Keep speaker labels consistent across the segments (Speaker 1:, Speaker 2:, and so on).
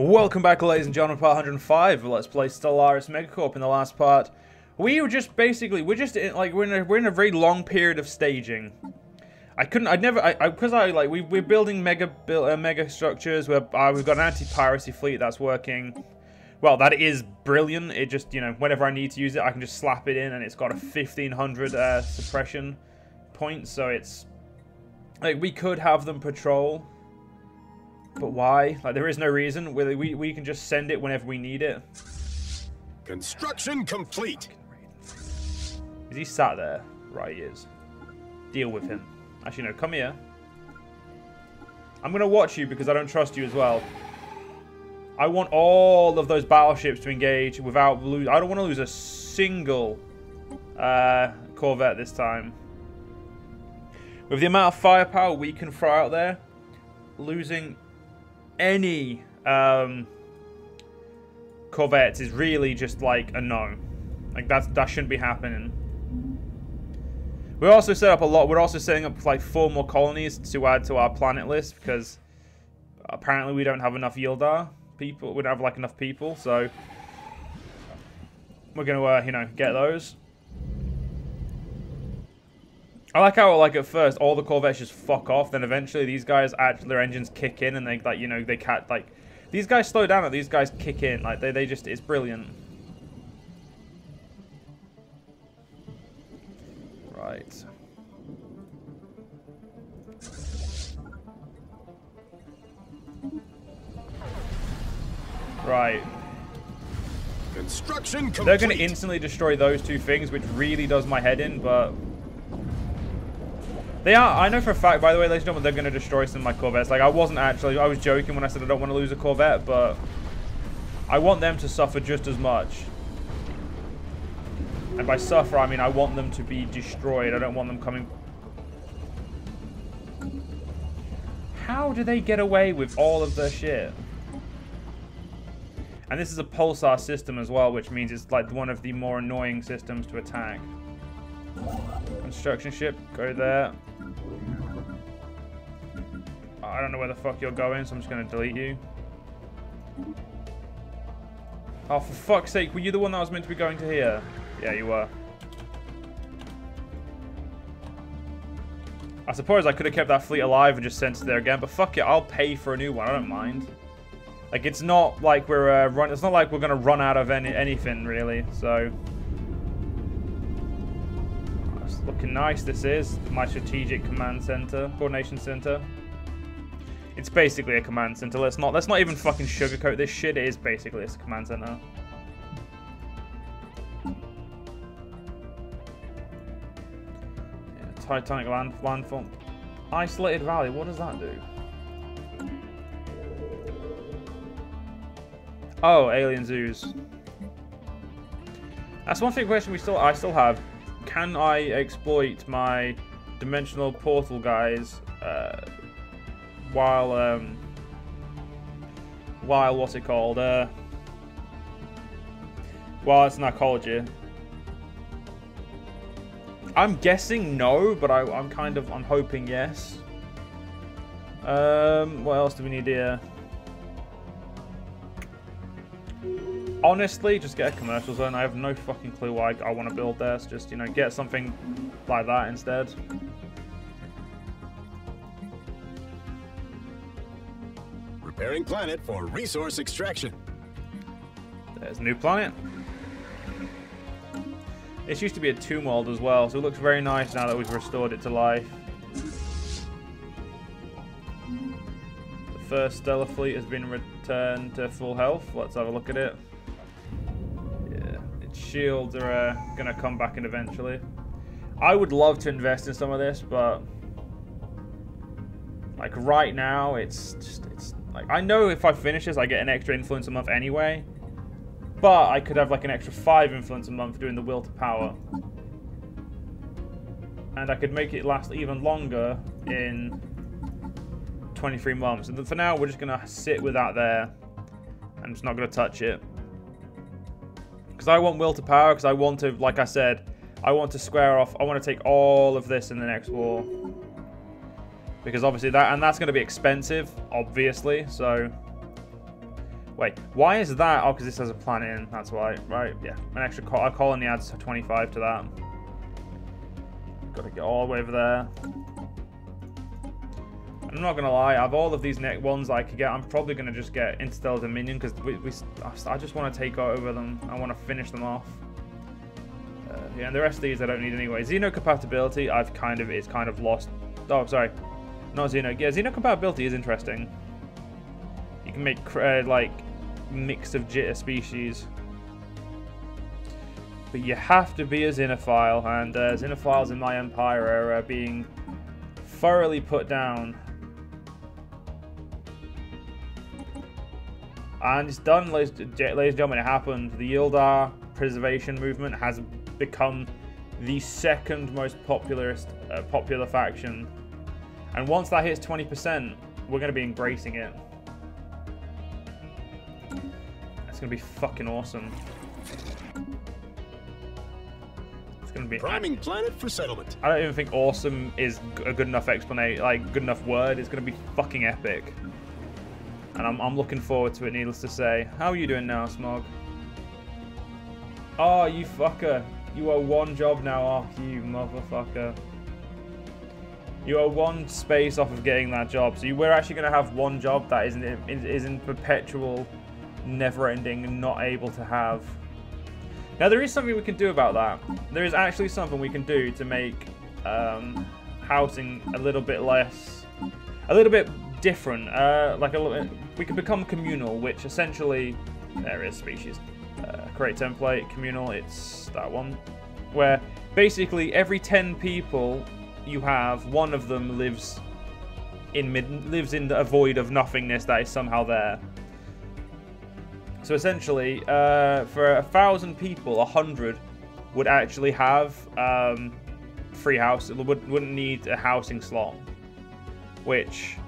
Speaker 1: Welcome back, ladies and gentlemen, part 105. Let's play Stellaris MegaCorp. In the last part, we were just basically, we're in a very long period of staging. We're building mega structures. We've got an anti-piracy fleet that's working. Well, that is brilliant. It just, you know, whenever I need to use it, I can just slap it in, and it's got a 1500 suppression points. So it's like we could have them patrol. But why? Like, there is no reason. We can just send it whenever we need it.
Speaker 2: Construction complete.
Speaker 1: Is he sat there? Right, he is. Deal with him. Actually, no, come here. I'm going to watch you because I don't trust you as well. I want all of those battleships to engage without losing. I don't want to lose a single Corvette this time. With the amount of firepower we can throw out there, losing any Corvettes is really just like a no. Like that shouldn't be happening. We also set up a lot. We're also setting up like 4 more colonies to add to our planet list because apparently we don't have enough Yildar people. We don't have like enough people, so we're gonna you know, get those. I like how, like, at first all the Corvettes just fuck off, then eventually these guys actually, their engines kick in, and they, like, you know, they can't, like, these guys slow down and these guys kick in, like, they just, it's brilliant. Right. Right.
Speaker 2: Construction complete.
Speaker 1: They're going to instantly destroy those 2 things, which really does my head in, but they are. I know for a fact, by the way, ladies and gentlemen, they're going to destroy some of my Corvettes. Like, I was joking when I said I don't want to lose a Corvette, but I want them to suffer just as much. And by suffer, I mean I want them to be destroyed. I don't want them coming. How do they get away with all of their shit? And this is a pulsar system as well, which means it's like one of the more annoying systems to attack. Construction ship, go there. I don't know where the fuck you're going, so I'm just going to delete you. Oh, for fuck's sake, were you the one that was meant to be going to here? Yeah, you were. I suppose I could have kept that fleet alive and just sent it there again, but fuck it, I'll pay for a new one, I don't mind. Like, it's not like we're it's not like we're going to run out of anything, really, so looking nice. This is my strategic command center, coordination center. It's basically a command center. Let's not even fucking sugarcoat this shit. It is basically a command center. Yeah, Titanic landform. Isolated valley. What does that do? Oh, alien zoos. That's one thing question I still have. Can I exploit my dimensional portal guys while what's it called? While it's narcology? I'm guessing no, but I'm hoping yes. What else do we need here? Honestly, just get a commercial zone. I have no fucking clue why I want to build this. Just, you know, get something like that instead.
Speaker 2: Preparing planet for resource extraction.
Speaker 1: There's a new planet. This used to be a tomb world as well, so it looks very nice now that we've restored it to life. The first stellar fleet has been returned to full health. Let's have a look at it. Shields are gonna come back in eventually. I would love to invest in some of this, but like right now, it's like, I know if I finish this, I get an extra influence a month anyway. But I could have like an extra 5 influence a month doing the will to power, and I could make it last even longer in 23 months. And for now, we're just gonna sit with that there. I'm just not gonna touch it. Because I want will to power, because I want to, like I said, I want to square off, I want to take all of this in the next war. Because obviously that's going to be expensive, obviously, so Wait, why is that? Oh, because this has a planet in. That's why, right? Yeah, an extra colony adds 25 to that. Got to get all the way over there. I'm not gonna lie. Of all of these next ones I could get, I'm probably gonna just get Interstellar Dominion because I just want to take over them. I want to finish them off. Yeah, and the rest of these I don't need anyway. Xenocompatibility, it's kind of lost. Oh, sorry, not Xeno. Yeah, Xenocompatibility is interesting. You can make like mix of jitter species, but you have to be a xenophile, and xenophiles in my empire are being thoroughly put down. And it's done, ladies and gentlemen. It happened. The Yildar preservation movement has become the second most popular faction, and once that hits 20%, we're going to be embracing it. It's going to be fucking awesome. It's going to be
Speaker 2: priming planet for settlement.
Speaker 1: I don't even think awesome is a good enough explanation, like good enough word. It's going to be fucking epic, and I'm looking forward to it. Needless to say, how are you doing now, Smog? Oh, you fucker! You owe one job now. Oh, you motherfucker! You are one space off of getting that job. So we're actually going to have one job that is in perpetual, never-ending, not able to have. Now, there is something we can do about that. There is actually something we can do to make housing a little bit different. We can become communal, which essentially, there is species. Create template, communal, it's that one. Where basically every 10 people you have, one of them lives in a void of nothingness that is somehow there. So essentially, for 1,000 people, 100 would actually have free house. It wouldn't need a housing slot, which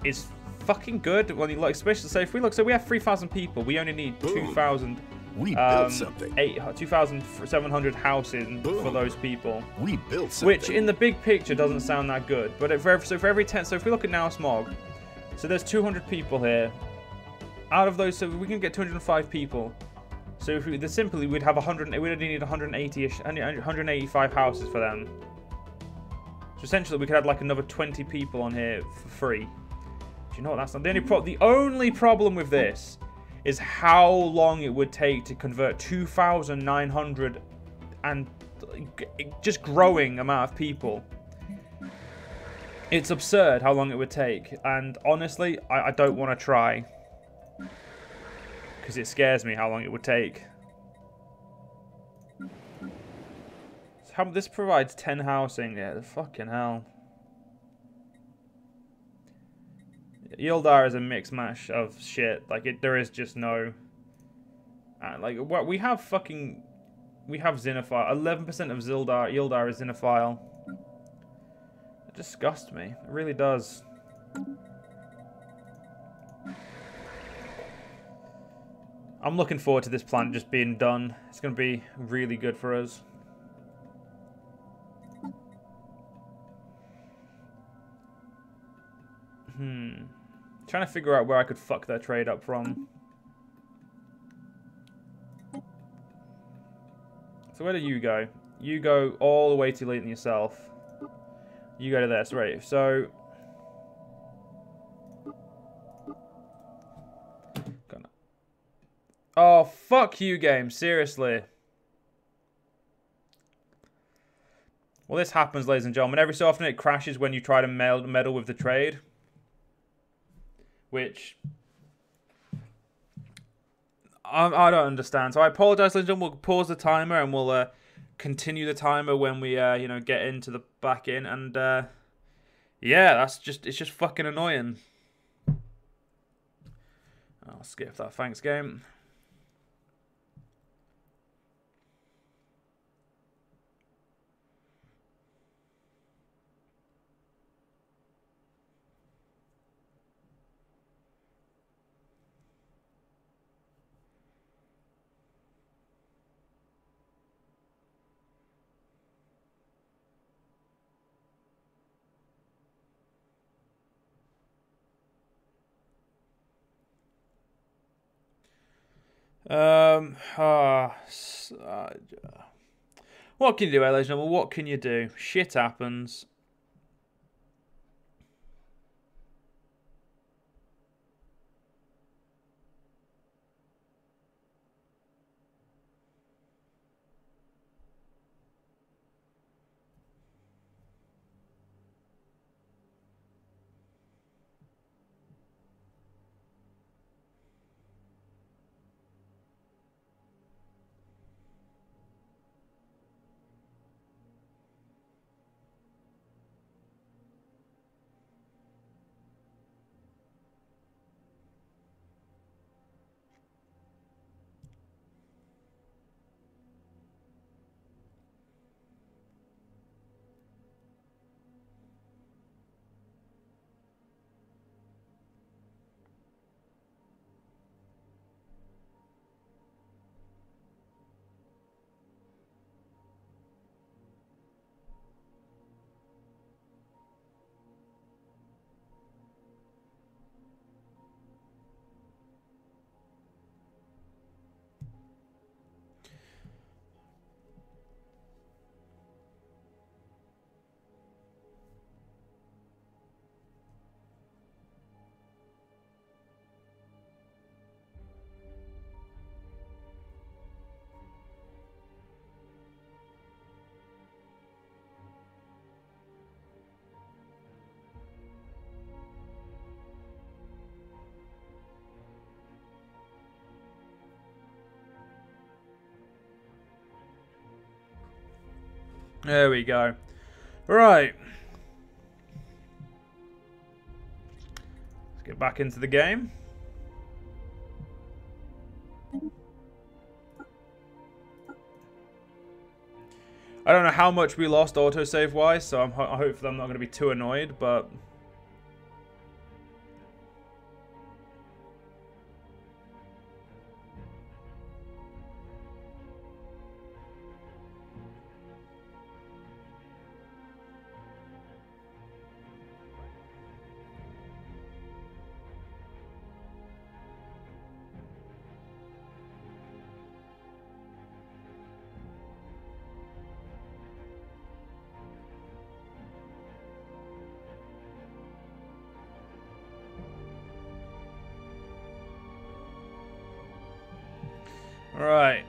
Speaker 1: is fucking good when you look. Especially, so if we look, so we have 3,000 people, we only need 2,000.
Speaker 2: We built something.
Speaker 1: 2,700 housing for those people.
Speaker 2: We built something.
Speaker 1: Which, in the big picture, doesn't sound that good. But for every 10, so if we look at now Smog, so there's 200 people here. Out of those, so we can get 205 people. So if we, simply, we'd have 100. We only need 180ish, 185 houses for them. So essentially, we could have like another 20 people on here for free. Do you know what? That's not the only The only problem with this is how long it would take to convert 2,900 and just growing amount of people. It's absurd how long it would take, and honestly, I don't want to try because it scares me how long it would take. So this provides 10 housing. Yeah, fucking hell. Yildar is a mixed mash of shit. Like there is just no. Like what we have fucking, we have xenophile. 11% of Yildar is xenophile. It disgusts me. It really does. I'm looking forward to this planet just being done. It's going to be really good for us. Trying to figure out where I could fuck that trade up from. So where do you go? You go all the way to Leighton yourself. You go to this, right? So oh, fuck you, game. Seriously. Well, this happens, ladies and gentlemen. Every so often it crashes when you try to meddle with the trade. Which I don't understand. So I apologize, ladies and gentlemen. We'll pause the timer and we'll continue the timer when we you know, get into the back in. And yeah, it's just fucking annoying. I'll skip that. Thanks, game. What can you do, ladies and gentlemen? What can you do? Shit happens. There we go. Right. Let's get back into the game. I don't know how much we lost autosave wise, so I hope I'm not going to be too annoyed, but right.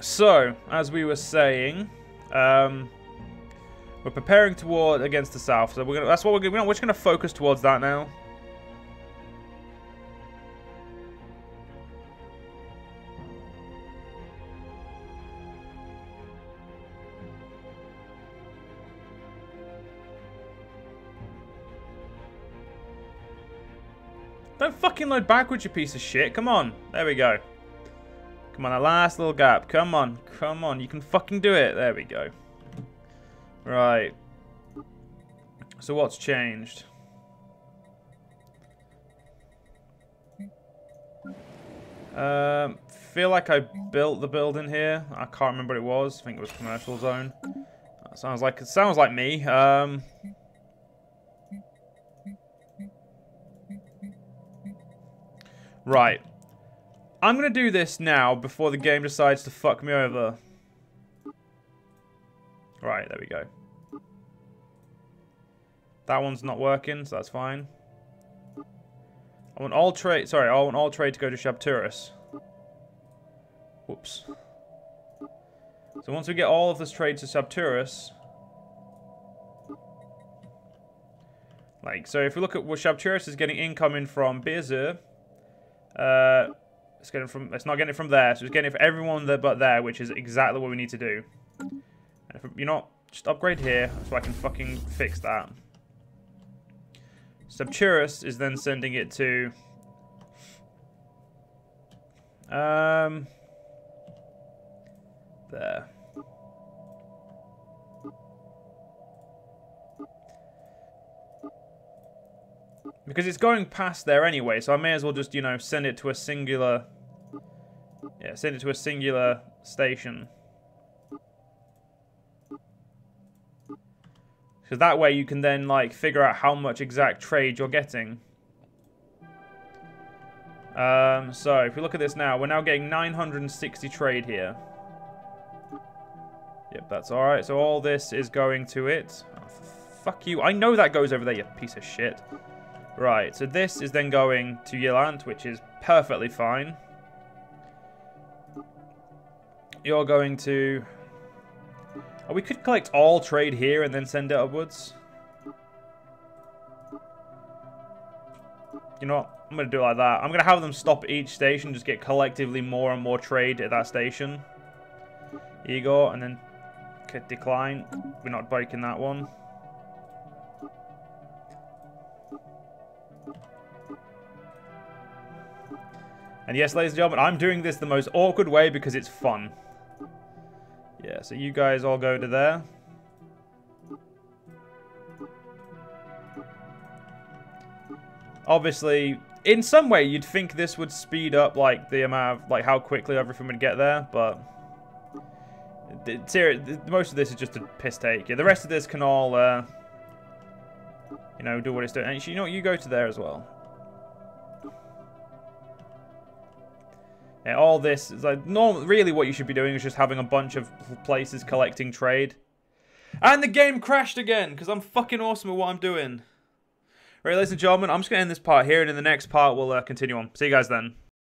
Speaker 1: So, as we were saying, we're preparing toward against the south. So we're just gonna focus towards that now. Don't fucking load backwards, you piece of shit. Come on. There we go. Come on, that last little gap. Come on. Come on. You can fucking do it. There we go. Right. So what's changed? Feel like I built the building here. I can't remember what it was. I think it was commercial zone. That sounds like me. Right. I'm going to do this now before the game decides to fuck me over. Right, there we go. That one's not working, so that's fine. I want all trade to go to Shabturus. Whoops. So once we get all of this trade to Shabturus, like, so if we look at what Shabturus is getting incoming from Beerzer, it's not getting it from there, so it's getting it for everyone there but there, which is exactly what we need to do. And if you're not, just upgrade here so I can fucking fix that. Shabturus is then sending it to there. Because it's going past there anyway, so I may as well just, you know, send it to a singular... Yeah, send it to a singular station. Because that way you can then, like, figure out how much exact trade you're getting. So if we look at this now, we're now getting 960 trade here. Yep, that's alright. So all this is going to it. Oh, fuck you. I know that goes over there, you piece of shit. Right, so this is then going to Yillant, which is perfectly fine. You're going to... Oh, we could collect all trade here and then send it upwards. You know what? I'm going to do it like that. I'm going to have them stop each station, just get collectively more and more trade at that station. Igor, and then decline. We're not breaking that one. And yes, ladies and gentlemen, I'm doing this the most awkward way because it's fun. Yeah, so you guys all go to there. Obviously, in some way, you'd think this would speed up like the amount of, like, how quickly everything would get there, but most of this is just a piss take. Yeah, the rest of this can all, you know, do what it's doing. And you know what? You go to there as well. Yeah, all this is like really what you should be doing is just having a bunch of places collecting trade. And the game crashed again because I'm fucking awesome at what I'm doing. Right, ladies and gentlemen, I'm just going to end this part here, and in the next part, we'll continue on. See you guys then.